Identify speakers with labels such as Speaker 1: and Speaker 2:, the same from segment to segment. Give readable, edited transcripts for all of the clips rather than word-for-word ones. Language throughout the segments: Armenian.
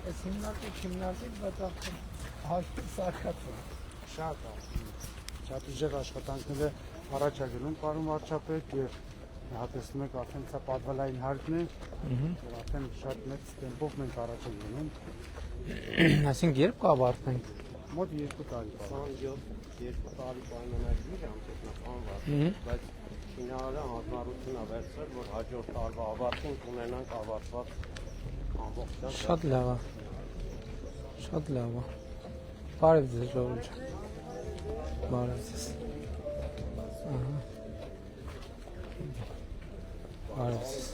Speaker 1: Այս հիմնարկի, բայց արդեն հաշվի սարքած է։
Speaker 2: Շատ ուժեղ աշխատանքները առաջ է գնում պարոն վարչապետ եւ հատեցնում եք արդեն սա պատվալային հարկն է եւ արդեն շատ մեծ տեմպով մենք առաջ ենք գնում։
Speaker 1: Այսինքն երբ կավարտենք։
Speaker 2: Մոտ 2 տարի պարոն։
Speaker 3: 2 տարի պայմանագրի համապատասխանված, բայց ֆինալը հանձնառություն է վերցրել, որ հաջորդ տարվա ավարտին կունենանք ավարտված ամբողջությամբ։
Speaker 1: Շատ լավ է։ Շատ լավ է։ Բարև ձեզ ժողովուրդ։ Բարև ձեզ։ Ահա։ Բարև ձեզ։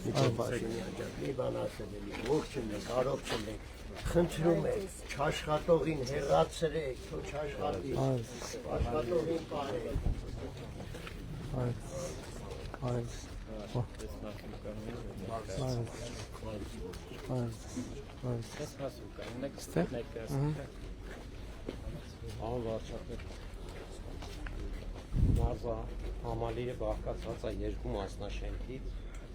Speaker 4: Մի բան ասել էլի, ողջ ենք, առողջ ենք, խնդրում եք, չաշխատողին հեռացրեք, թող չաշխատի, աշխատողին պարեք։
Speaker 3: Ան վարչապետ մարզա համալիրը բաղկացած է 2 մասնաշենքից,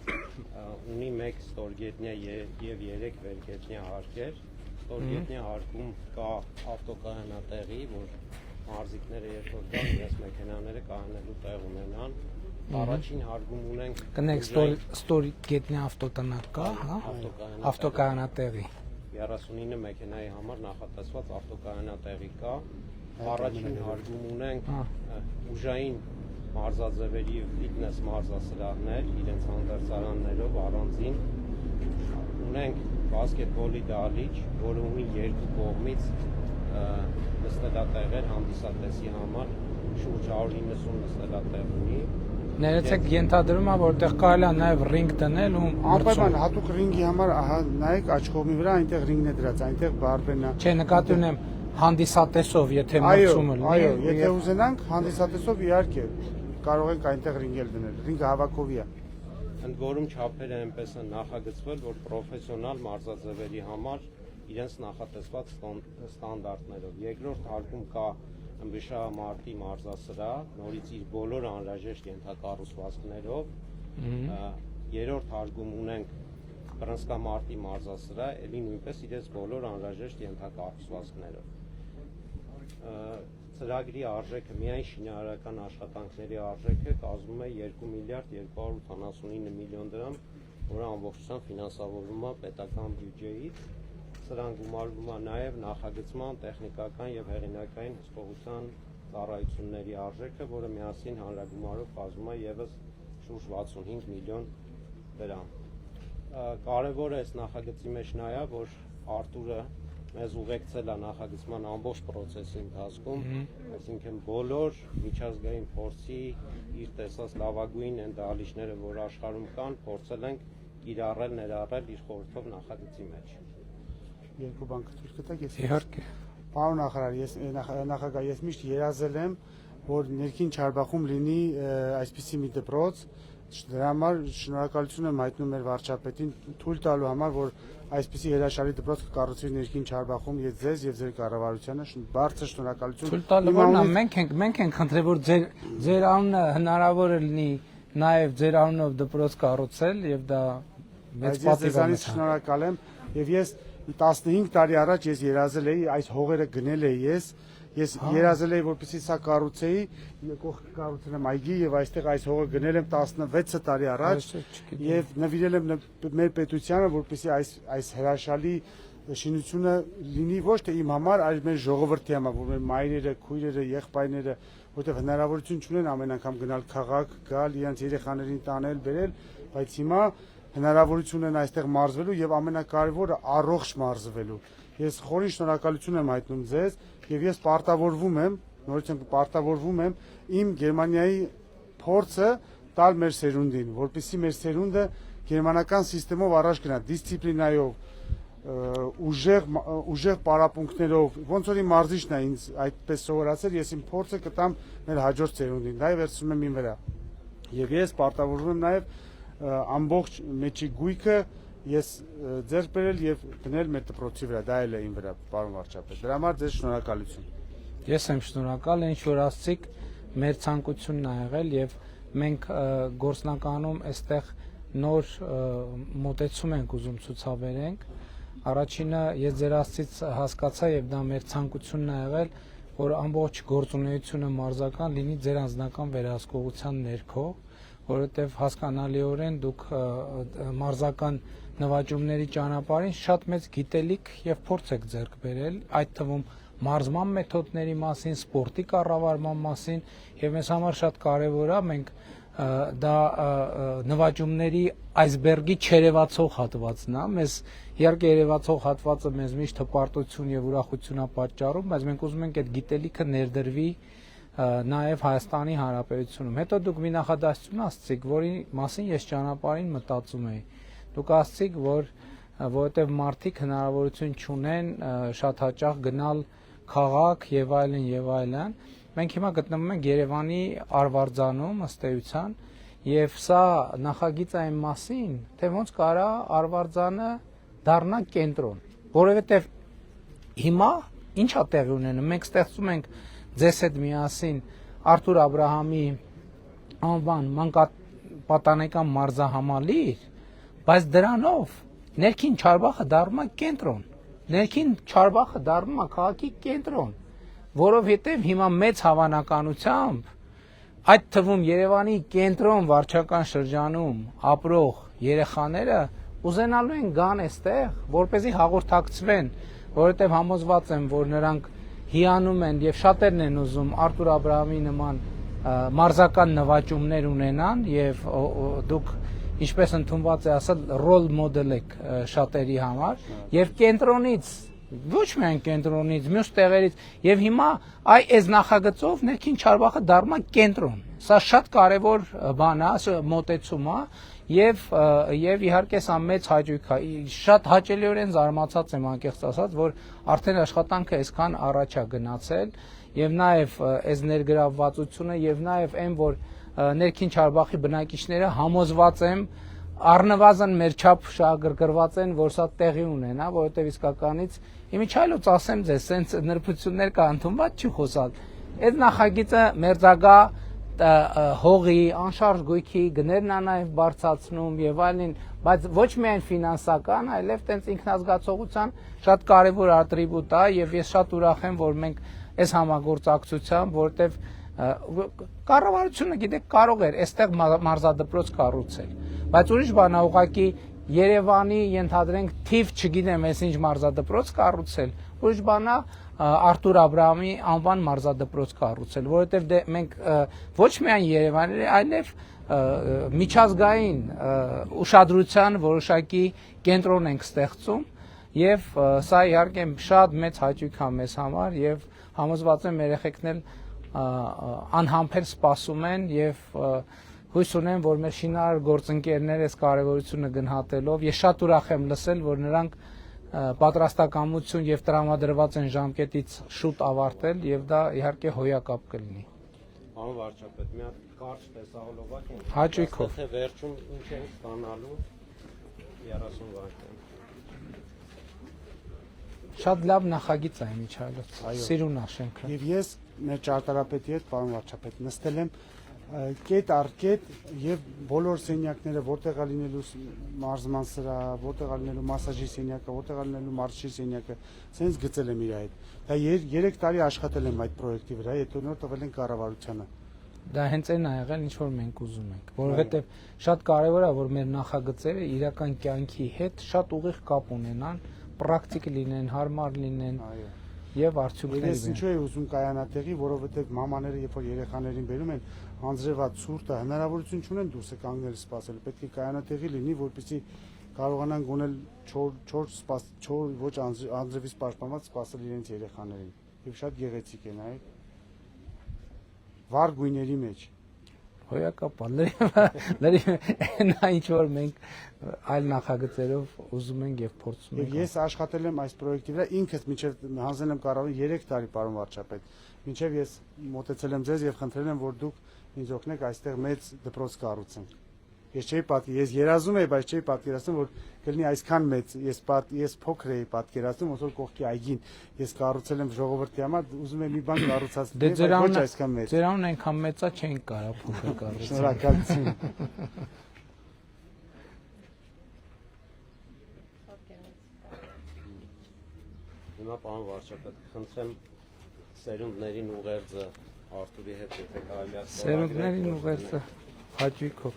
Speaker 3: ունի 1 ստորգետնյա եւ 3 վերգետնյա հարկեր։ Ստորգետնյա հարկում կա ավտոկայանատեղի, որ մարզիկները երբ որ գան, իրենց մեքենաները կանելու տեղ ունենան։ Առաջին հարկում ունենք
Speaker 1: Կնեք ստորգետնյա ավտոտնակ կա, հա? Ավտոկայանատեղի։
Speaker 3: 39 մեքենայի համար նախատեսված ավտոկայանատեղի կա։ Առաջին հարկում ունենք ուժային մարզաձևերի և ֆիթնես մարզասրահներ, իրենց հանդերձարաններով առանձին, ունենք բասկետբոլի դահլիճ, որը ունի 2 կողմից նստելատեղեր հանդիսատեսի համար, շուրջ 190 նստելատեղ ունի։
Speaker 1: Ներեցեք ենթադրում է, որտեղ կարելի է նաև ռինգ դնել ու
Speaker 2: Անպայման հատուկ ռինգի համար, ահա նայեք աջ կողմի վրա, այնտեղ ռինգն է դրած, այնտեղ բարբենա։
Speaker 1: Չէ, նկատի ունեմ հանդիսատեսով, եթե մրցումը լինի։
Speaker 2: Այո, եթե ուզենանք հանդիսատեսով իհարկե կարող ենք այնտեղ ռինգել դնել, ռինգը հավաքովի է։
Speaker 3: Ընդ որում չափերը այնպես են նախագծվել, որ պրոֆեսիոնալ մարզաձևերի համար իրենց նախատեսված ստանդարտներով։ Երկրորդ հարկում կա ըմբիշամարտի մարզասրահ, նորից իր բոլոր անհրաժեշտ ենթակառուցվածքներով։ Երրորդ հարկում ունենք բռնցքամարտի մարզասրահ, ելի նույնպես իրենց բոլոր անհրաժեշտ ենթակառուցվածքներով։ Ծրագրի արժեքը միայն շինարարական աշխատանքների արժեքը կազմում է 2 միլիարդ 279 միլիոն դրամ, որը ամբողջությամբ ֆինանսավորվում է պետական բյուջեից։ Սրան գումարվում է նաև նախագծման, տեխնիկական եւ հեղինակային հսկողության ծառայությունների արժեքը, որը միասին հանրագումարով կազմում է եւս շուրջ 65 միլիոն դրամ։ Կարևորը այս նախագծի մեջ նա է, որ Արտուրը մեզ ուղեկցել է նախագծման ամբողջ process-ի ընթացքում, այսինքն բոլոր միջազգային փորձի իր տեսած լավագույն են դահլիճները, որ աշխարհում կան, փորձել ենք կիրառել, ներառել իր խորհրդով նախագծի մեջ։
Speaker 2: Երկու բան կտուր կտակ ես։
Speaker 1: Իհարկե։
Speaker 2: Պարոն նախագահ, ես միշտ երազել եմ, որ ներքին Չարբախում լինի այսպիսի մի դպրոց, դրա համար շնորհակալություն եմ հայտնում մեր վարչապետին թույլ տալու համար, որ այսպիսի հրաշալի դպրոց կկառուցվի ներքին Չարբախում եւ ձեզ եւ ձեր կառավարությանը բարձր շնորհակալություն։
Speaker 1: Թույլ տալու համար մենք ենք խնդրել, որ ձեր անունը հնարավոր է լինի նաև ձեր անունով դպրոց կառուցել եւ դա մեծ պատիվ է։
Speaker 2: Ես շնորհակալ եմ եւ ես 15 տարի առաջ ես երազել էի, այս հողերը գնել էի ես երազել էի, որպեսզի սա կառուցեի, կողքը կառուցել եմ այգի եւ այստեղ այս հողը գնել եմ 16 տարի առաջ եւ նվիրել եմ մեր պետությանը, որպեսզի այս հրաշալի շինությունը լինի ոչ թե իմ համար, այլ մեր ժողովրդի համար, որ մեր մայրերը, քույրերը, եղբայրները, որտեղ հնարավորություն չունեն ամեն անգամ գնալ քաղաք, գալ, իրենց երեխաներին տանել, բերել, բայց հիմա հնարավորություն են այստեղ մարզվելու եւ ամենակարևորը առողջ մարզվելու։ Ես խորին շնորհակալություն եմ հայտնում ձեզ եւ ես պարտավորվում եմ, նորից պարտավորվում եմ իմ Գերմանիայի փորձը տալ մեր սերունդին, որպեսզի մեր սերունդը գերմանական համակարգով առաջ գնա, դիսցիպլինայով, ուժեղ պարապմունքներով, ոնց որ իմ մարզիչն է ինձ այդպես սովորացել, ես իմ փորձը կտամ մեր հաջորդ սերունդին, դա վերցնում եմ իմ վրա։ Եվ ես պարտավորվում եմ նաև ամբողջ մեջի գույքը ես ձեռք բերել եւ դնել մեր դպրոցի վրա, դա էլ է իմ վրա, պարոն վարչապետ։ Դրա համար ձեզ շնորհակալություն։
Speaker 1: Ես եմ շնորհակալ, ինչ որ ասցիք, մեր ցանկությունն է եղել եւ մենք գործնականում այստեղ նոր մոտեցում ենք ուզում ցուցաբերենք։ Առաջինը ես ձեր ասցից հասկացա եւ դա մեր ցանկությունն է եղել, որ ամբողջ գործունեությունը մարզական լինի ձեր անձնական վերահսկողության ներքո, որովհետեւ հասկանալիորեն դուք մարզական նվաճումների ճանապարհին շատ մեծ գիտելիք եւ փորձ եք ձեռք բերել, այդ թվում մարզման մեթոդների մասին, սպորտի կառավարման մասին եւ մեզ համար շատ կարեւոր է մենք դա նվաճումների այսբերգի չերևացող հատվածն է, մեզ իհարկե երևացող հատվածը մեզ միշտ հպարտություն եւ ուրախություն է պատճառում, բայց մենք ուզում ենք այդ գիտելիքը ներդրվի նաեւ Հայաստանի Հանրապետությունում։ Հետո դուք մի նախադասություն ասցիք, որի մասին ես ճանապարհին մտածում էի։ Դուք ասցիք, որ որովհետեւ մարդիկ հնարավորություն չունեն շատ հաճախ գնալ քաղաք եւ այլն եւ այլն։ Մենք հիմա գտնվում ենք Երևանի Արվարձանում ըստ էության եւ սա նախագիծ այն մասին, թե ոնց կարա Արվարձանը դառնա կենտրոն, որովհետեւ հիմա ի՞նչ է տեղի ունենում։ Մենք ստեղծում ենք ձեզ հետ միասին Արթուր Աբրահամի անվան մանկապատանեկան մարզահամալիր, բայց դրանով ներքին Չարբախը դառնում է կենտրոն, ներքին Չարբախը դառնում է քաղաքի կենտրոն, որովհետև հիմա մեծ հավանականությամբ այդ թվում Երևանի կենտրոն վարչական շրջանում ապրող երեխաները ուզենալու են գան այստեղ, որպեսզի հաղորդակցվեն, որովհետև համոզված եմ, որ նրանք հիանում են եւ շատերն են ուզում Արթուր Աբրահամի նման մարզական նվաճումներ ունենան եւ դուք ինչպես ընդունված է ասել ռոլ մոդել եք շատերի համար եւ կենտրոնից ոչ միայն կենտրոնից մյուս տեղերից եւ հիմա այս նախագծով ներքին Չարբախը դառնում է կենտրոն, սա շատ կարեւոր բան է, մոտեցում է եւ իհարկե սա մեծ հաճույք է, շատ հաճելիորեն զարմացած եմ անկեղծ ասած, որ արդեն աշխատանքը այսքան առաջ է գնացել եւ նաեւ այս ներգրավվածությունը եւ նաեւ այն որ ներքին Չարբախի բնակիչները համոզված եմ առնվազն մեր չափ շահագրգռված են, որ սա տեղի ունենա, որովհետեւ իսկականից իմիջայլոց ասեմ ձեզ, սենց նրբություններ կա ընդունված չի խոսալ։ Այդ նախագիծը մերձագա հողի, անշարժ գույքի գներն է նաև բարձրացնում եւ այլն, բայց ոչ միայն ֆինանսական, այլև տենց ինքնազգացողության շատ կարեւոր ատրիբուտ է եւ ես շատ ուրախ եմ, որ մենք այս համագործակցությամբ, որտեւ կառավարությունը գիտեք կարող էր այստեղ մարզադպրոց կառուցել, բայց ուրիշ բան է ուղղակի Երևանի ենթադրենք թիվ չգիտեմ ես ինչ մարզադպրոց կառուցել, ուրիշ բան է Արթուր Աբրահամի անվան մարզադպրոց կառուցել, որովհետև մենք ոչ միայն Երևանի, այլև միջազգային ուշադրության որոշակի կենտրոն ենք ստեղծում եւ սա իհարկե շատ մեծ հաճույք է մեզ համար եւ համոզված եմ երեխեքն էլ անհամբեր սպասում են եւ հույս ունեմ, որ մեր շինարար գործընկերները այս կարևորությունը գնահատելով ես շատ ուրախ եմ լսել, որ նրանք պատրաստակամություն եւ տրամադրված են ժամկետից շուտ ավարտել եւ դա իհարկե հոյակապ կլինի։
Speaker 3: Պարոն վարչապետ, մի հատ կարճ տեսահոլովակ ենք։
Speaker 1: Հաճույքով։
Speaker 3: Թե վերջում ինչ ենք ստանալու 30 վայրկյան։
Speaker 1: Շատ լավ նախագիծ է միջայլոց։ Սիրուն է շենքը։
Speaker 2: Եվ ես մեր ճարտարապետի հետ, պարոն վարչապետ, նստել եմ կետ առ կետ եւ բոլոր սենյակները որտեղ է լինելու մարզման սրա, որտեղ է լինելու մասաժի սենյակը, որտեղ է լինելու մարզչի սենյակը, ցենց գծել եմ իր հետ։ Դա 3 տարի աշխատել եմ այդ պրոյեկտի վրա, հետո նոր տվել են կառավարությանը։
Speaker 1: Դա հենց այն է եղել, ինչ որ մենք ուզում ենք, որովհետեւ շատ կարեւոր է, որ մեր նախագծերը իրական կյանքի հետ շատ ուղիղ կապ ունենան, պրակտիկ լինեն, հարմար լինեն
Speaker 2: Այո։
Speaker 1: եւ արդյունքներ
Speaker 2: Ես ինչու եմ ուզում կայանատեղի, որովհետեւ մամաները երբ որ երեխաներին բերում են անձրևած ցուրտը հնարավորություն չունեն դուրսը կանգնել սպասել, պետք է կայանատեղի լինի, որպեսզի կարողանան գոնել 4 ոչ անձրևից պաշտպանված սպասել իրենց երեխաներին։ Եվ շատ գեղեցիկ է նայեք։ Վառ գույների մեջ։
Speaker 1: Հոյակապա լրի նա ինչ որ մենք այլ նախագծերով ուզում ենք եւ փորձում ենք։
Speaker 2: Ես աշխատել եմ այս պրոյեկտի վրա, ինքս մինչև հանձնել եմ կառավարին 3 տարի, պարոն վարչապետ։ Մինչև ես մոտեցել եմ ձեզ եւ խնդրել եմ, որ դուք ինձ օգնեք այստեղ մեծ դպրոց կառուցենք։ Ես երազում եի, բայց չէի պատկերացնում, որ կլինի այսքան մեծ։ Ես փոքր էի պատկերացնում, ոնց որ կողքի այգին ես կառուցել եմ ժողովրդի համար, ուզում եմ մի բան կառուցացնել, ոչ այսքան մեծ։
Speaker 1: Ձեր անուն այնքան մեծա չենք կարող փոքր կառուցել։
Speaker 2: Շնորհակալություն։
Speaker 3: Հիմա պարոն վարչապետ, խնդրեմ սերունդներին ուղերձը Արթուրի հետ եթե կարելի է
Speaker 1: Սերունդներին ուղերձը հաճույքով։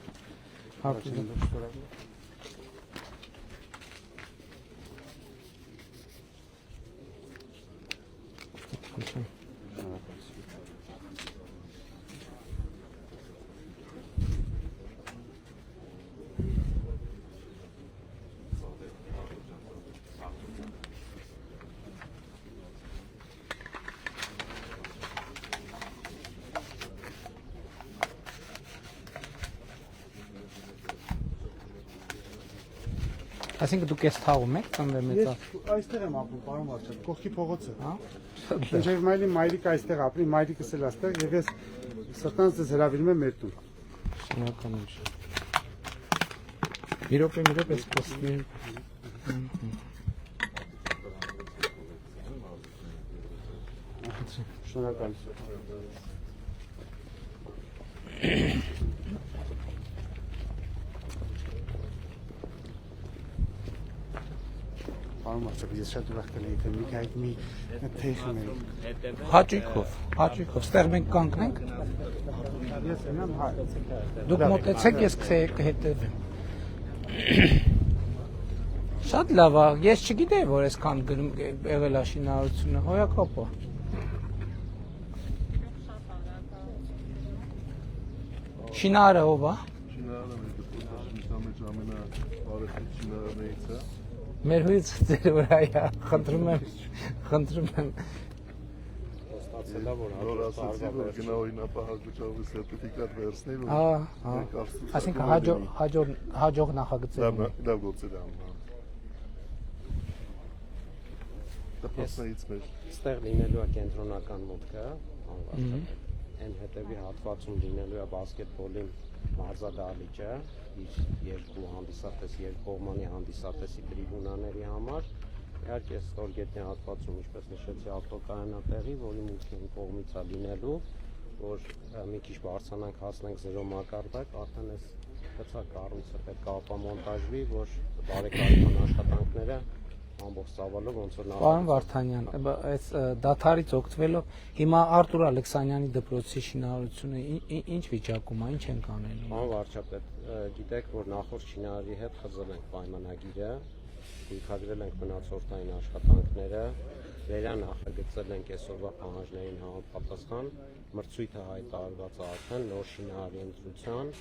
Speaker 1: Այսինքն դուք էս թաղում եք ծնվել մեծա։
Speaker 2: Ես այստեղ եմ ապրում, պարոն վարչապետ, կողքի փողոցը։
Speaker 1: Հա։
Speaker 2: Ինչեւ մայրի մայրիկը այստեղ ապրի, մայրիկս էլ այստեղ եւ ես սրտանց ձեզ հրավիրում եմ մեր տուն։
Speaker 1: Շնորհակալություն։ Մի րոպե սպասի։
Speaker 2: Շնորհակալություն։ Պարոն վարչապետ, ես շատ ուրախ կլինեի, թե մի քայլ մի թեյ խմեի։
Speaker 1: Հաճույքով։ Ստեղ մենք կանգնենք։
Speaker 2: Ես ունեմ հայ։
Speaker 1: Դուք մոտեցեք, ես կհետևեմ։ Շատ լավ է, ես չգիտեի, որ այսքան եղել է շինարարությունը, հոյակապա։ Շինարարը ով է։
Speaker 5: Շինարարը մեր ամենաբարեխիղճ շինարարներից է։
Speaker 1: Մեր հույց ձեր վրա է, խնդրում եմ։
Speaker 3: ստացել է որ
Speaker 5: Որ ասացի, որ գնահույն ապահովության սերտիֆիկատ վերցնի, որ
Speaker 1: Այսինքն հաջող նախագծեր։
Speaker 5: լավ գործեր անում։ Դպրոցներից մեր
Speaker 3: Ստեղ լինելու է կենտրոնական մուտքը, այն հետևի հատվածում լինելու է բասկետբոլի մարզադահլիճը, իր երկու կողմանի հանդիսատեսի տրիբունաների համար։ Իհարկե ստորգետնյա հատվածում, ինչպես նշեցի, ավտոկայանատեղի, որի մուտքին կողմից է լինելու, որ մի քիչ բարձրանանք հասնենք 0 մակարդակ, արդեն այս կցակառույցը պետք է ապամոնտաժվի, որ բարեկարգման աշխատանքները ամբողջ ծավալով ոնց որ
Speaker 1: Պարոն Վարդանյան, այս դաթարից օգտվելով հիմա Արտուր Ալեքսանյանի դպրոցի շինարարությունը ինչ վիճակում է, ինչ ենք անելու։
Speaker 3: Պարոն վարչապետ, գիտեք, որ նախորդ շինարարի հետ խզել ենք պայմանագիրը, գույքագրել ենք մնացորդային աշխատանքները, վերանախագծել ենք այսօրվա պահանջներին համապատասխան, մրցույթը հայտարարված է արդեն նոր շինարարի ընտրության,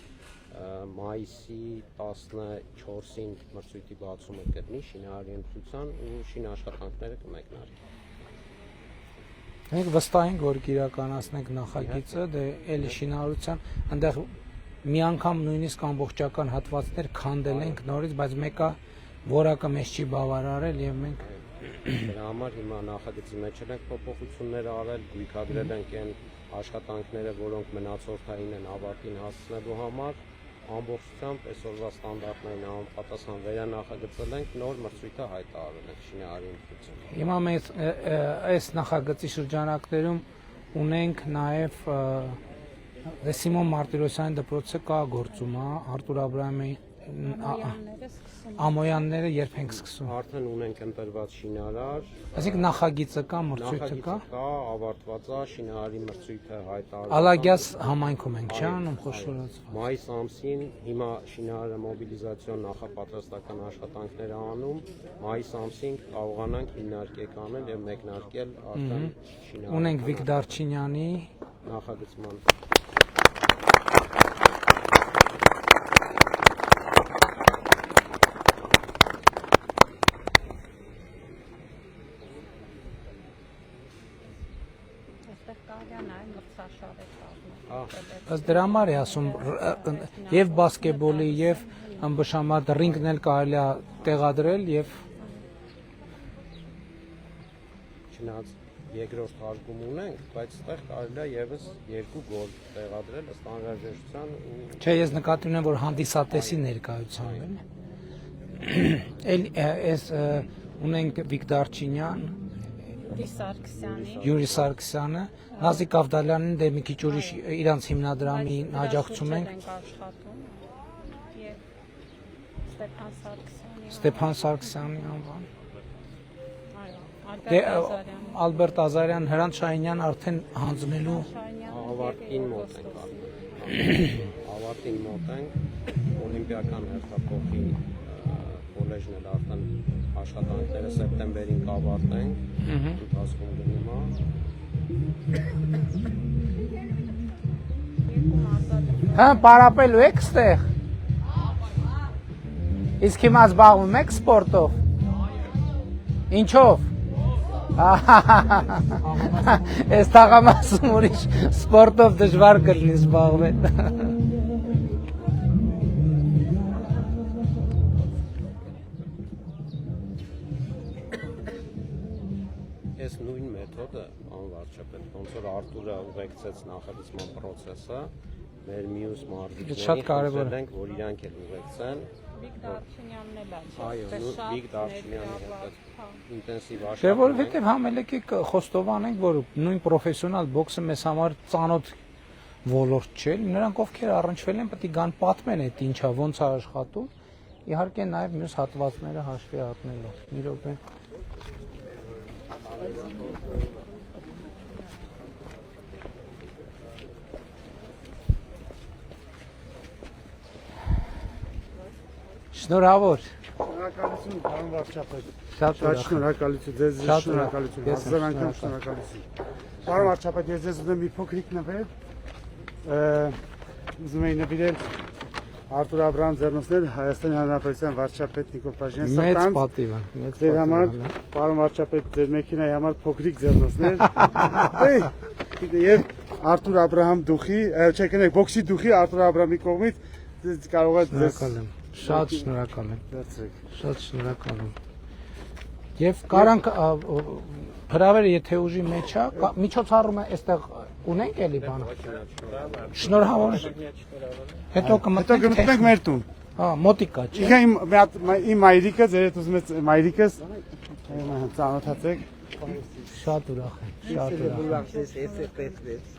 Speaker 3: մայիսի 14-ին մրցույթի բացումը կլինի շինարարի ընտրության ու շինաշխատանքները կմեկնարկի։
Speaker 1: Մենք վստահ ենք, որ կիրականացնենք նախագիծը, դե էլի շինարարության, այնտեղ մի անգամ նույնիսկ ամբողջական հատվածներ քանդել ենք նորից, բայց մեկը որակը մեզ չի բավարարել եւ մենք
Speaker 3: դրա համար հիմա նախագծի մեջ ենք փոփոխություններ արել, գույքագրել ենք այն աշխատանքները, որոնք մնացորդային են ավարտին հասցնելու համար, ամբողջությամբ այսօրվա ստանդարտներին համապատասխան վերանախագծել ենք, նոր մրցույթը հայտարարել ենք շինարարի ընտրությունը։
Speaker 1: Հիմա մենք այս նախագծի շրջանակներում ունենք նաեւ Սիմոն Մարտիրոսյան դպրոցը կա գործում, Արտուր Աբրահամի ամոյանները երբ ենք սկսում։
Speaker 3: Արդեն ունենք ընտրված շինարար,
Speaker 1: Այսինքն նախագիծը կա, մրցույթը կա։
Speaker 3: նախագիծը կա, ավարտված է, շինարարի մրցույթը հայտարարված։
Speaker 1: Ալագյաս համայնքում ենք չի անում խոշորացված։
Speaker 3: Մայիս ամսին հիմա շինարարը մոբիլիզացիոն նախապատրաստական աշխատանքներ է անում, մայիս ամսին կարողանանք հիմնարկեք անել եւ մեկնարկել արդեն շինարարի
Speaker 1: Ունենք Վիկտոր Չինյանի
Speaker 3: նախագծման
Speaker 1: Ըստ դրա համար է ասում եւ բասկետբոլի եւ ըմբշամատ ռինգն էլ կարելի է տեղադրել եւ
Speaker 3: չնայած երկրորդ հարկում ունենք, բայց այդտեղ կարելի է եւս 2 գոլ տեղադրել ըստ անհրաժեշտության ու
Speaker 1: չէ ես նկատի ունեմ որ հանդիսատեսի ներկայությամբ են էլ էս ունենք Վիկտոր Չինյան Յուրի Սարգսյանը Նազիկ Ավդալյանին դե մի քիչ ուրիշ իրանց հիմնադրամի աջակցում ենք Ստեփան Սարգսյանի անվան Դե Ալբերտ Ազարյան, Հրանտ Շահինյան արդեն հանձնելու
Speaker 3: ավարտին մոտ ենք ավարտին մոտ ենք օլիմպիական հերթափոխի կոլեջն էլ արդեն աշխատանքները սեպտեմբերին կավարտենք ընթացքում գնում է
Speaker 1: Հա, պարապելու եք ստեղ Իսկ հիմա զբաղվում եք սպորտով Ինչով Ես տաղամասում ուրիշ սպորտով դժվար կլինի զբաղվել
Speaker 3: Այս նույն մեթոդը անվարչապետ ոնց որ Արտուրը ուղեկցեց նախագծման process-ը մեր մյուս մարզիկներին խնդրել ենք որ իրանք էլ ուղեկցեն
Speaker 6: Վիկտոր Չինյանն էլ է
Speaker 3: այո Վիկտոր Չինյանի հետ ինտենսիվ
Speaker 1: Չէ,
Speaker 3: աշխատանք
Speaker 1: որովհետև համելեք խոստովանենք, որ նույն պրոֆեսիոնալ բոքսը մեզ համար ծանոթ ոլորտ չէ, նրանք ովքեր առնչվել են պետք է գան պատմեն այդ ինչա, ոնց է աշխատում, իհարկե նաև մյուս հատվածները հաշվի առնելով։ Մի րոպե։ Շնորհավոր։
Speaker 2: Շնորհակալություն, պարոն վարչապետ։
Speaker 1: Շատ
Speaker 2: շնորհակալություն, ձեզ շնորհակալություն, հազար անգամ շնորհակալություն։ Պարոն վարչապետ, ես ձեզ ունեմ մի փոքրիկ նվեր, ուզում եի նվիրել Արտուր Աբրահամ ձեռնոցներ Հայաստանի Հանրապետության վարչապետ Նիկոլ Փաշինյանի
Speaker 1: Մեծ պատիվ է, մեծ
Speaker 2: Ձեր համար, պարոն վարչապետ, ձեր մեքենայի համար փոքրիկ ձեռնոցներ։ Եվ Արտուր Աբրահամ դուխի, չէ, կներեք, բոքսի դուխի Արտուր Աբրահամի կողմից կարող եք ձեզ
Speaker 1: Շատ շնորհակալ եմ։
Speaker 2: դարձրեք։
Speaker 1: Շատ շնորհակալ եմ։ Եվ կարանք հրավերը եթե ուժի մեջ է, միջոցառումը այստեղ ունենք էլի բանը։ Շնորհավոր։ Հետո
Speaker 2: կմտնենք մեր տուն։
Speaker 1: Հա, մոտիկա, չէ։
Speaker 2: Իհա իմ մայրիկը, ձեր հետ ուզում եք մայրիկս ծանոթացեք։
Speaker 1: Շատ ուրախ եմ, շատ ուրախ եմ։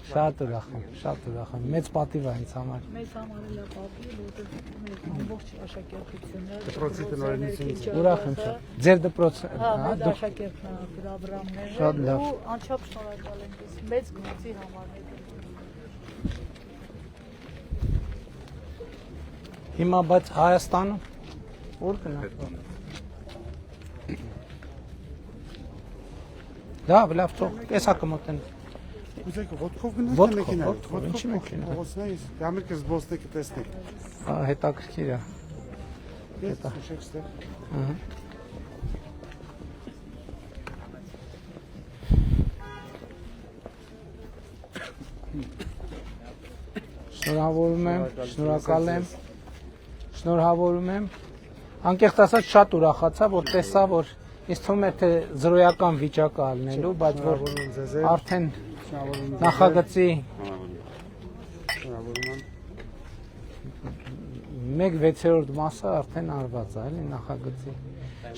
Speaker 1: Շատ ուրախ եմ, շատ ուրախ եմ։ Մեծ պատիվ է ինձ համար։
Speaker 6: Մեզ համար էլ է պատիվ, որովհետև մենք ամբողջ աշակերտությունը
Speaker 2: Դպրոցի տնօրենությունից։
Speaker 1: Ուրախ եմ շատ։ Ձեր դպրոցը,
Speaker 6: հա,
Speaker 1: հա,
Speaker 6: մեր
Speaker 1: դուք
Speaker 6: աշակերտն Աբրահամներն
Speaker 1: Շատ լավ։
Speaker 6: ու անչափ շնորհակալ ենք այս մեծ գործի համար։
Speaker 1: հիմա բայց Հայաստանը ուր գնանք։ Լավ, թող, էսա կմոտեն։
Speaker 2: Ուզեք ոտքով գնանք
Speaker 1: Ոտքով,
Speaker 2: մեքենա։
Speaker 1: ոտքով, ինչի մեքենա։
Speaker 2: Փողոցներից, դամերքը զբոսնեք տեսնեք։
Speaker 1: Հա, հետաքրքիր է։
Speaker 2: Ես շեշեք ստեղ։
Speaker 1: Ահա։ Շնորհավորում եմ, շնորհակալ եմ։ Շնորհավորում եմ։ Անկեղծ ասած շատ ուրախացա, որ տեսա, որ ինձ թվում է թե զրոյական վիճակը ալնելու, բայց որ արդեն նախագծի 1/6 մասը արդեն արված է, էլի նախագծի։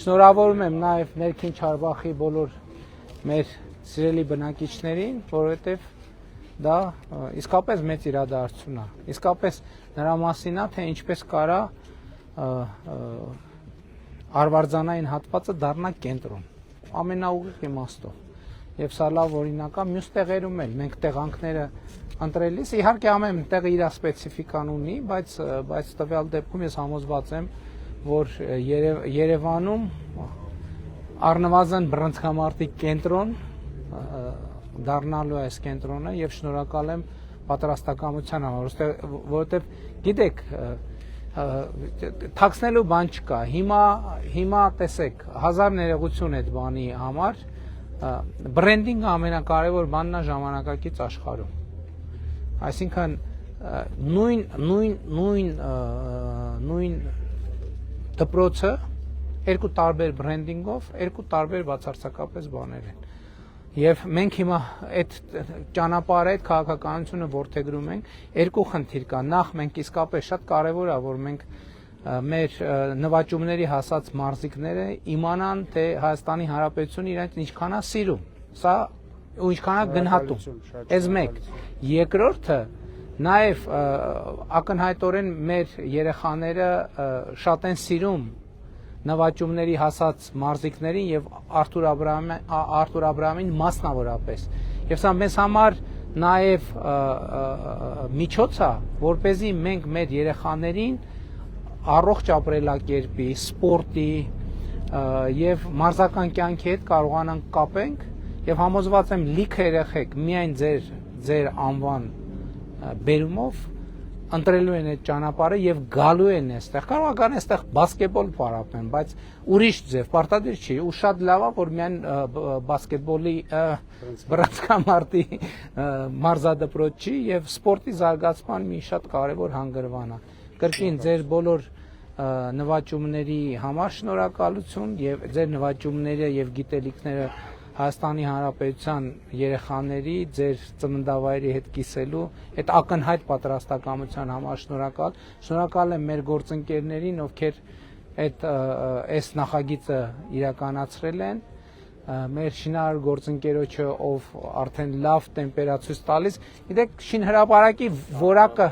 Speaker 1: Շնորհավորում եմ նաև ներքին Չարբախի բոլոր մեր սիրելի բնակիչներին, որովհետև դա իսկապես մեծ իրադարձություն է։ Իսկապես նրա մասին է, թե ինչպես կարա արվարձանային հատվածը դառնա կենտրոն ամենաուղիղ իմաստով եւ սա լավ օրինակ է մյուս տեղերում էլ մենք տեղանքները ընտրելիս իհարկե ամեն տեղը իր սպეციფიკան ունի բայց տվյալ դեպքում ես համոզված եմ որ Երևանում առնվազն բռնցքամարտի կենտրոն դառնալու է այս կենտրոնը եւ շնորհակալ եմ պատրաստակամության համար որովհետեւ գիտեք թաքցնելու բան չկա հիմա տեսեք հազար ներողություն այդ բանի համար բրենդինգը ամենակարևոր բանն է ժամանակակից աշխարհում այսինքն նույն դպրոցը երկու տարբեր բրենդինգով երկու տարբեր բացարձակապես բաներ են եւ մենք հիմա այդ ճանապարհը այդ քաղաքականությունը ворթեգրում ենք երկու խնդիր կա նախ մենք իսկապես շատ կարեւոր է որ մենք մեր նվաճումների հասած մարզիկները իմանան թե Հայաստանի Հանրապետությունը իրենց ինչքան է սիրում սա ու ինչքան է գնահատում այս մեկ երկրորդը նաեւ ակնհայտորեն մեր երեխաները շատ են սիրում նվաճումների հասած մարզիկներին եւ Արթուր Աբրահամին մասնավորապես եւ սա մեզ համար նաեւ միջոց է որպեսզի մենք մեր երեխաներին առողջ ապրելակերպի, սպորտի եւ մարզական կյանքի հետ կարողանանք կապենք եւ համոզված եմ լիքը երեխեք միայն ձեր անվան բերումով ընտրելու են այդ ճանապարհը եւ գալու են այստեղ կարող է գան այստեղ բասկետբոլ պարապեն բայց ուրիշ ձև պարտադիր չի ու շատ լավ է որ միայն բասկետբոլի բռնցքամարտի մարզադպրոց չի եւ սպորտի զարգացման մի շատ կարեւոր հանգրվան է կրկին ձեր բոլոր նվաճումների համար շնորհակալություն եւ ձեր նվաճումները եւ գիտելիքները Հայաստանի Հանրապետության երեխաների ձեր ծննդավայրի հետ կիսելու այդ ակնհայտ պատրաստակամության համար շնորհակալ եմ մեր գործընկերներին ովքեր այս նախագիծը իրականացրել են մեր շինարար գործընկերոջը ով արդեն լավ տեմպերացույց տալիս գիտեք շինհրապարակի որակը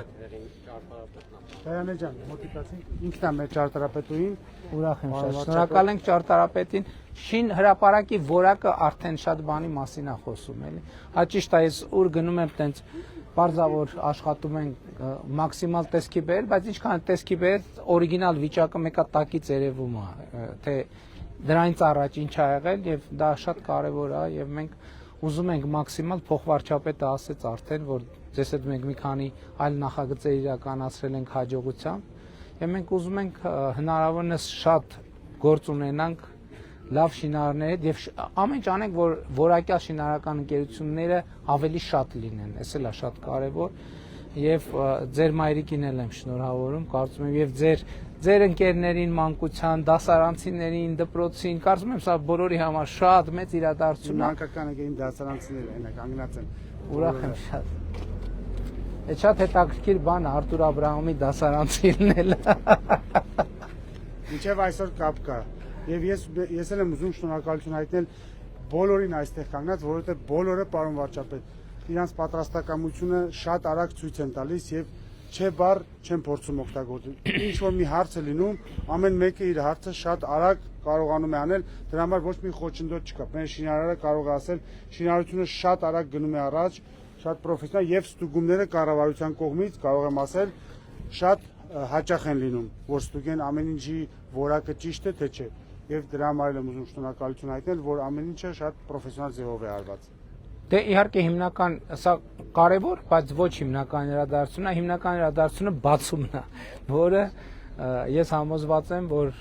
Speaker 2: Դայանե ջան մոտիկացինք ինքն է մեր ճարտարապետուին
Speaker 1: ուրախ եմ շատ շնորհակալ ենք ճարտարապետին շին հրապարակի որակը արդեն շատ բանի մասին է խոսում էլի հա ճիշտ է ես ուր գնում եմ տենց բարձավոր աշխատում ենք մաքսիմալ տեսքի բեր բայց ինչքան տեսքի բեր օրիգինալ վիճակը մեկա տակից երևում է թե դրանից առաջ ինչ ա եղել եւ դա շատ կարեւոր է եւ մենք ուզում ենք մաքսիմալ փոխվարչապետը ասեց արդեն որ ձեզ հետ մենք մի քանի այլ նախագծեր իրականացրել ենք հաջողությամբ եւ մենք ուզում ենք հնարավորինս շատ գործ ունենանք լավ շինարարների հետ եւ ամեն ինչ անենք որ որակյալ շինարարական ընկերությունները ավելի շատ լինեն էս էլ է շատ կարեւոր եւ ձեր մայրիկին էլ եմ շնորհավորում կարծում եմ եւ ձեր ընկերներին մանկության դասարանցիներին դպրոցին կարծում եմ սա բոլորի համար շատ մեծ իրադարձություն է
Speaker 2: մանկական ընկերին դասարանցիները այնա կանգնած են
Speaker 1: ուրախ եմ շատ Այդ շատ հետաքրքիր բան է Արթուր Աբրահամի դասարանցին էլ
Speaker 2: Մինչև այսօր կապ կա եւ ես էլ եմ ուզում շնորհակալություն հայտնել բոլորին այստեղ կանգնած որովհետեւ բոլորը պարոն վարչապետ իրանց պատրաստակամությունը շատ արագ ցույց են տալիս եւ չէ բառ չեն փորձում օգտագործել ինչ որ մի հարց է լինում ամեն մեկը իր հարցը շատ արագ կարողանում է անել դրա համար ոչ մի խոչընդոտ չկա մեր շինարարը կարող է ասել շինարարությունը շատ արագ գնում է առաջ շատ պրոֆեսիոնալ եւ ստուգումները կառավարության կողմից կարող եմ ասել շատ հաճախ են լինում որ ստուգեն ամեն ինչի որակը ճիշտ է թե չէ եւ դրա համար եմ ուզում շնորհակալություն հայտնել որ ամեն ինչը շատ պրոֆեսիոնալ ձևով է արված
Speaker 1: Դե իհարկե հիմնական սա կարևոր բայց ոչ հիմնական իրադարձությունն է հիմնական իրադարձությունը բացումն է որը ես համոզված եմ որ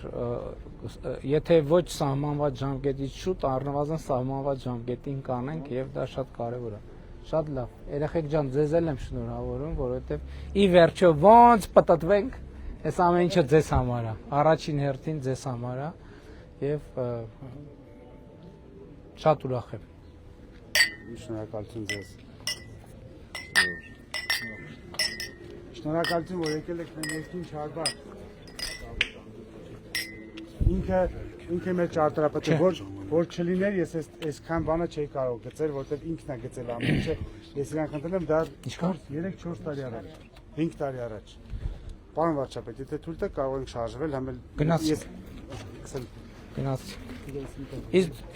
Speaker 1: եթե ոչ սահմանված ժամկետից շուտ առնվազն սահմանված ժամկետին կանենք եւ դա շատ կարևոր է Շատ լավ, երեխեք ջան, ձեզ էլ եմ շնորհավորում, որովհետև ի վերջո ոնց պտտվենք, այս ամեն ինչը ձեզ համար է, առաջին հերթին ձեզ համար է եւ շատ ուրախ եմ։
Speaker 2: Շնորհակալություն ձեզ։ Շնորհակալություն, որ եկել եք մեր ներքին Չարբախ։ Ինքը մեր ճարտարապետը որ չլիներ ես այսքան բանը չէի կարող գծել որովհետև ինքն է գծել ամեն ինչը ես իրան խնդրեմ դա 3-4 տարի առաջ 5 տարի առաջ Պարոն վարչապետ եթե թույլ տաք կարող ենք շարժվել համ էլ սկսել։
Speaker 1: Գնացեք։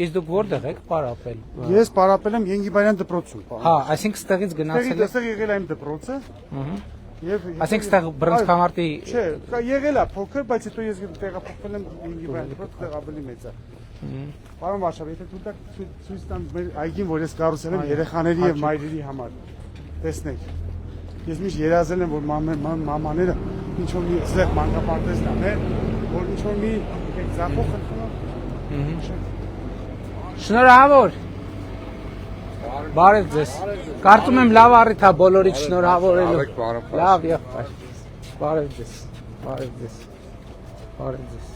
Speaker 1: Իսկ դուք որտեղ եք պարապել։
Speaker 2: Ես պարապել եմ Ենգիբարյան դպրոցում։
Speaker 1: Հա, այսինքն ստեղից գնացել եք։
Speaker 2: Այստեղ եղել եմ դպրոցը։ Եվ
Speaker 1: Այսինքն ստեղ բռնցքամարտի
Speaker 2: Չէ, եղել է փոքր, բայց հետո ես տեղափոխվել եմ Ենգիբարյան դպրոց, այդտեղ ավելի մեծ է։ Պարոն Վարշավ, եթե դուք ցույց տամ մեր այգին, որ ես կառուցել եմ երեխաների եւ մայրերի համար։ Տեսնեք։ Ես միշտ երազել եմ, որ մամաները ինչ որ մի զեղ մանկապարտեզ տանեն, որ ինչ որ մի զապող խնդրում։
Speaker 1: Շնորհավոր։ Բարև ձեզ։ Կարծում եմ լավ առիթ է բոլորիդ շնորհավորելու։ Լավ եղբայր։ Բարև ձեզ։ Բարև ձեզ։ Բարև ձեզ։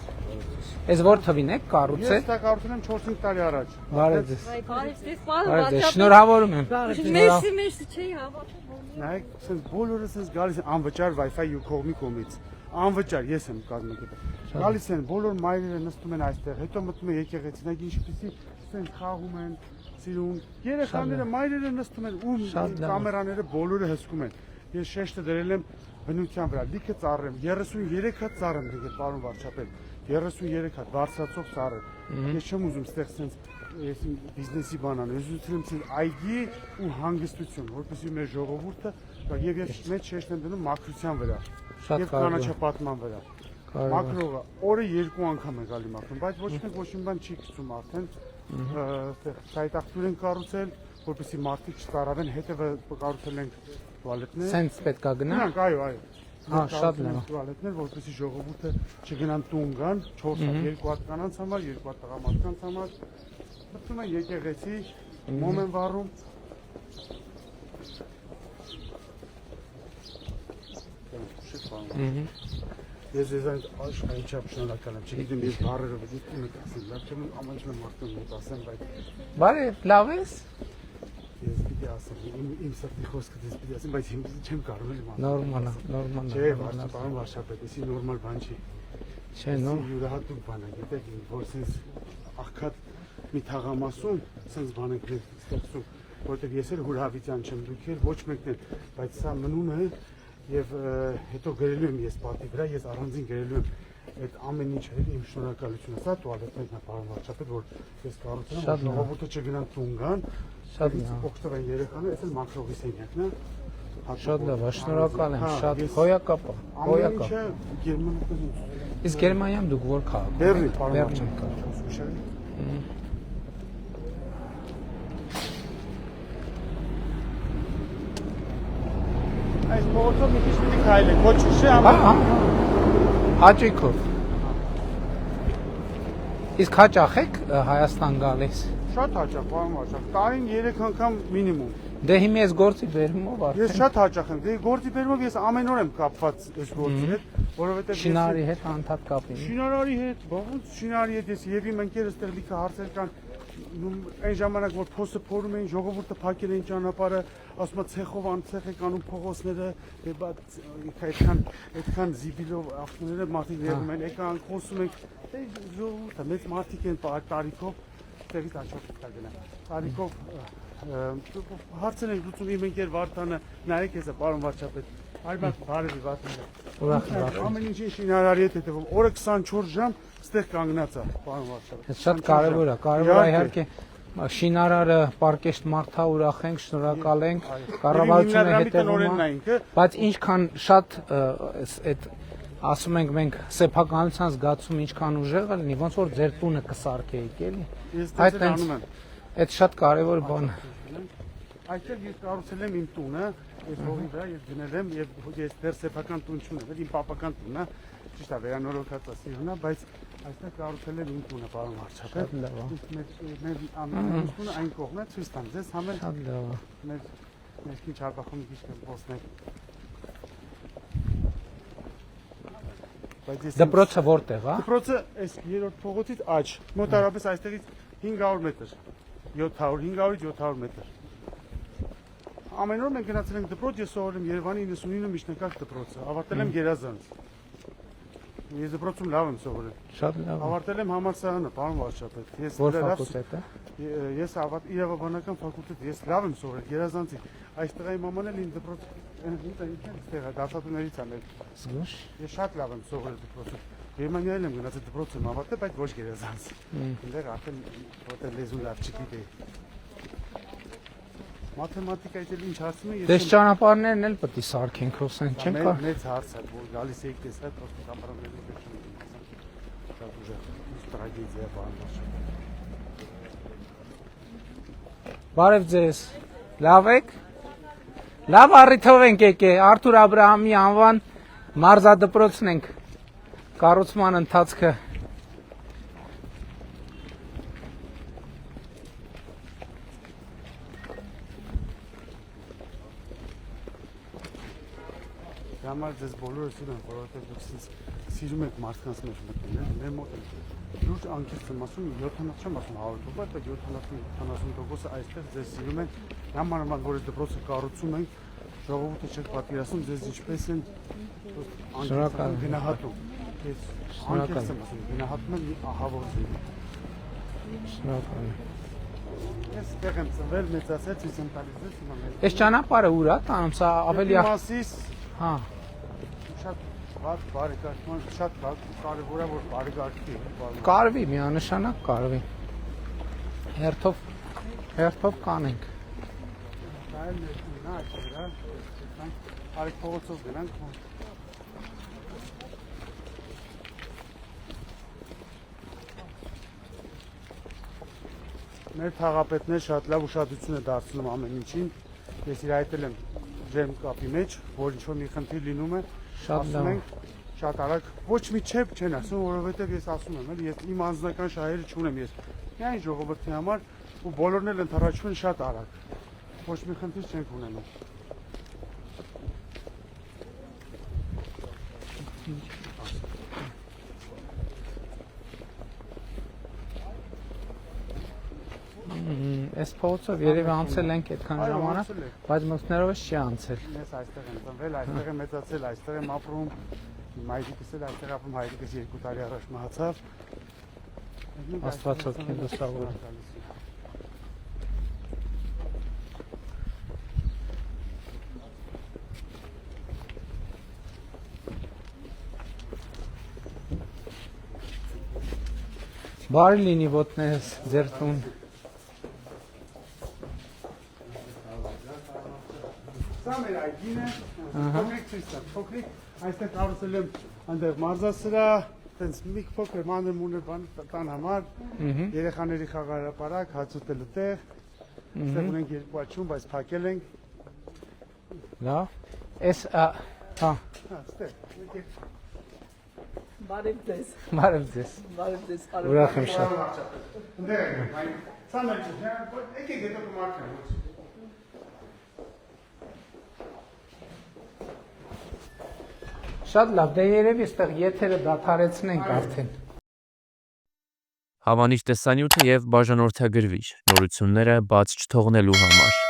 Speaker 1: Այս որ թվին եք կառուցել։
Speaker 2: Ես դա կառուցել եմ 4-5 տարի առաջ։
Speaker 1: Բարև ձեզ։
Speaker 6: Բարև ձեզ,
Speaker 1: Բարև ձեզ։ Շնորհավորում եմ։
Speaker 6: Մերսի չի հավատում։
Speaker 2: Նայեք, sense բոլորը sense գալիս են անվճար Wi-Fi ու կողմի կողմից։ Անվճար ես եմ կազմակերպել։ Գալիս են բոլոր մայրերը նստում են այստեղ, հետո մտնում են եկեղեցի, նայեք ինչպեսի sense խաղում են, սիրուն։ Երեխաները մայրերը նստում են ու կամերաները բոլորը հսկում են։ Ես շեշտը դրել եմ բնության վրա, լիքը ծառ եմ, 33 հատ ծառ եմ դրել, պարոն վարչապետ, 33 հատ բարձրացող ծառ եմ։ Ես չեմ ուզում ստեղ sense ես բիզնեսի բան անեմ, ես ուզում եմ այգի ու հանգստություն, որպեսզի մեր ժողովուրդը եւ ես մեծ շեշտ եմ դնում մաքրության վրա եւ կանաչապատման վրա։ Մաքրողը օրը 2 անգամ է գալի մաքրում, բայց ոչ մեկ ոչ մի բան չի գցում արդեն։ Սայտախտուր են կառուցել, որպեսզի մարդիկ չծարավեն, հետևը կառուցել ենք տուալետներ։
Speaker 1: Սենց պետք է գնա։
Speaker 2: Նրանք այո։
Speaker 1: Հա, շատ լավ։
Speaker 2: Տուալետներ, որպեսզի ժողովուրդը չգնան տուն գան, 4 հատ, 2 հատ կանանց համար, 2 հատ տղամարդկանց համար։ Մտնում են եկեղեցի, մոմ են վառում։ Ես ձեզ աշխայիչապ շնորհակալ եմ, չգիտեմ ես բառերը դիտում եք ասել, լավ չեմ ամենջում եմ մարդուն մոտ ասեմ, բայց
Speaker 1: Բարև, լավ ես։
Speaker 2: ես պիտի ասեմ, իմ սրտի խոսքը դες պիտի ասեմ, բայց չեմ կարող եմ։
Speaker 1: Նորմալ է, նորմալ է։
Speaker 2: Չէ, պարոն վարչապետ, էսի նորմալ բան չի։
Speaker 1: Չէ, նո։
Speaker 2: Յուրահատուկ բան է, գիտեք, որ sense աղքատ մի թաղամասում sense բան ենք ստեղծում, որտեղ ես էլ հուրավիցյան չեմ, դուք էլ ոչ մեկն էլ, բայց սա մնում է եւ հետո գրելու եմ ես պատի վրա, ես առանձին գրելու եմ այդ ամեն ինչը իմ շնորհակալությունը, սա տուալետներն է, պարոն վարչապետ, որ ես կառուցել եմ, ժողովուրդը չգնան տուն գան,
Speaker 1: շատ լավ։
Speaker 2: օգտվեն երեխաները, այս էլ մաքրողի սենյակն է։
Speaker 1: Շատ լավ, շնորհակալ եմ, շատ հոյակապ է, հոյակապ։
Speaker 2: Ամեն ինչը Գերմանիայում։
Speaker 1: Իսկ Գերմանիայում դուք որ քաղաք։
Speaker 2: Բեռլին, պարոն
Speaker 1: Բեռլին։
Speaker 2: վարչապետ։ Այս փողոցով մի քիչ պիտի քայլեք, ոչ չէ,
Speaker 1: Հա։ Հաճույքով։ Իսկ հաճախ եք Հայաստան գալիս։
Speaker 2: շատ հաճախ, պարոն վարչապետ, տարին 3 անգամ մինիմում։
Speaker 1: Դե հիմա ես գործի բերումով
Speaker 2: Ես
Speaker 1: արդեն
Speaker 2: շատ հաճախ եմ, դե գործի բերումով ես ամեն օր եմ կապված այս գործի հետ, որովհետև
Speaker 1: շինարարի հետ անդադ կապին։
Speaker 2: Շինարարի հետ, բաղուց շինարարի հետ ես եւ իմ ընկերս տեղ լիքը հարցեր կան, այն ժամանակ որ փոսը փորում էին, ժողովուրդը փակել էին ճանապարհը, ասում են ցեխով անցեղ եք անում փողոցները, այդքան զիբիլով ավտոները մարդիկ ներում են, եկան խոսում ենք, դե ժողովուրդը մեծ մարդիկ են տարիքով, տեղից աչոք կա գնա։ Տարիքով հարցեր են լուծում իմ ընկեր Վարդանը, նայեք էսա պարոն վարչապետ, այլբար բարևի Վարդանը։
Speaker 1: Ուրախ եմ։
Speaker 2: Ամեն ինչին շինարարի հետ հետևում, օրը 24 ժամ ստեղ կանգնած է, պարոն վարչապետ։
Speaker 1: Շատ կարևոր է, կարևոր է իհարկե շինարարը պարկեշտ մարդա ուրախ ենք, շնորհակալ ենք, կառավարությունը հետևում է, բայց ինչքան շատ այդ ասում ենք մենք սեփականության զգացում ինչքան ուժեղ է լինի, ոնց որ ձեր տունը կսարքեիք էլի։
Speaker 2: Այդ անում եմ։
Speaker 1: Այդ շատ կարևոր բան է։
Speaker 2: Այստեղ ես կառուցել եմ իմ տունը, այս հողի վրա ես գնել եմ եւ ես դեռ սեփական տուն չունեմ, իմ պապական տունն է, ճիշտ է, վերանորոգած է սիրունա, բայց այստեղ կառուցել եմ իմ տունը, պարոն վարչապետ։ Մեր ամեն տունը այն կողմն է, ցույց տամ ձեզ, համել
Speaker 1: Շատ լավ է։
Speaker 2: մեր ներքին Չարբախում քիչ կոսնել։
Speaker 1: Դպրոցը որտեղ է։
Speaker 2: Դպրոցը այս երրորդ փողոցից աջ, մոտարապես այստեղից 500 մետր, 500-ից 700 մետր։ Ամեն օր մենք գնացել ենք դպրոց, ես սովորել եմ Երևանի 99 միջնակարգ դպրոցը, ավարտել եմ Գերազանց։ Ես դպրոցում լավ եմ սովորել։
Speaker 1: Շատ լավ։
Speaker 2: Ավարտել եմ համալսարանը, պարոն վարչապետ։
Speaker 1: Որ ֆակուլտետ է։
Speaker 2: Ես իրավաբանական ֆակուլտետ, ես լավ եմ սովորել Գերազանցի։ Այստեղ իմ մաման էլ ինձ դպրոց այստեղ դասատուներից անել։
Speaker 1: Զգուշ։
Speaker 2: Ես շատ լավ եմ սովորել դպրոցում։ Գերմանիայել եմ գնացել դպրոց եմ ավարտել, բայց ոչ գերազանց։ Այնտեղ արդեն որտեղ լեզու լավ չգիտեի։ Մաթեմատիկայից էլ ինչ հարցում եմ,
Speaker 1: Դες ճանապարհներն էլ պետք է սարքենք, խոսեն, չեմ կա։
Speaker 2: մեծ հարց է, որ գալիս եք տեսա, պրոստը կամարաների վերջում։ Շատ ուժեղ տրագեդիա բանվաշ։
Speaker 1: Բարև ձեզ։ Լավ եք։ Լավ առիթով ենք եկե, Արթուր Աբրահամի անվան մարզադպրոցն ենք։ Կառուցման ընթացքը
Speaker 2: Համար ձեզ բոլորը սիրում, որովհետև դուք սիրում եք մարդկանց մեջ մտնել, մեր մոտ է։ Լուրջ անկեղծ եմ ասում, 70 չեմ ասում 100%, բայց 70-80%-ը այստեղ ձեզ սիրում են։ Նամանավանդ որ դպրոցը կառուցում ենք, ժողովուրդը չեք պատկերացնում ձեզ ինչպես են անկեղծ գնահատում։ Ես անկեղծ եմ ասում, գնահատում եմ ահավոր ձեզ։
Speaker 1: շնորհակալ եմ։
Speaker 2: Ես ստեղ եմ ծնվել, մեծացել, ցույց եմ տալիս ձեզ հիմա մեր։
Speaker 1: Այս ճանապարհը ուր է տանում, սա ավելի
Speaker 2: Մասիս
Speaker 1: հա
Speaker 2: շատ բարձ բարեկարգման, շատ կարևոր է որ բարեկարգվի։
Speaker 1: կարվի, միանշանակ կարվի։ Հերթով կանենք։
Speaker 2: Դա էլ նա այստեղ, արեք փողոցով գնանք։ Մեր թաղապետներ շատ լավ ուշադրություն է դարձնում ամեն ինչին։ Ես իրայտել եմ ջերմ կապի մեջ, որ ինչ-որ մի խնդիր լինում է,
Speaker 1: Շատ լավ։
Speaker 2: շատ արագ ոչ մի չեփ չեն ասում, որովհետև ես ասում եմ, ես իմ անձնական շահերը չունեմ ես։ Միայն ժողովրդի համար ու բոլորն էլ ընթառաջվում են շատ արագ։ Ոչ մի խնդիր չենք ունենում։
Speaker 1: Այս փողոցով երևի անցել ենք այդքան ժամանակ, բայց մտքներով չի անցել։
Speaker 2: Ես այստեղ եմ ծնվել, այստեղ եմ մեծացել, այստեղ եմ ապրում։ Մայրիկս էլ այստեղ ապրում, հայրիկս 2 տարի առաջ մահացավ։
Speaker 1: Աստված օգնի լուսավոր։ Բարի լինի ոտներս ձեր տուն։
Speaker 2: Սա մեր այգին է, փոքրիկ ցույց տա, փոքրիկ, այստեղ կառուցել եմ այնտեղ մարզասրահ, տենց մի փոքր մանր մունր բան տան համար, երեխաների խաղահրապարակ, հաց ուտելու տեղ, այստեղ ունենք երկու աջում, բայց փակել ենք։
Speaker 1: Լավ։ Էս հա,
Speaker 2: Այստեղ։
Speaker 6: Բարև ձեզ։
Speaker 1: բարև ձեզ։
Speaker 6: Բարև ձեզ։
Speaker 1: Ուրախ եմ շատ։
Speaker 2: Այնտեղ ենք, սա մեր ճիշտ, եկեք հետո կմարքան։
Speaker 1: Շատ լավ, դե երևի այստեղ եթերը դադարեցնենք արդեն։
Speaker 7: Հավանիչ տեսանյութը եւ բաժանորդագրվիչ նորությունները բաց չթողնելու համար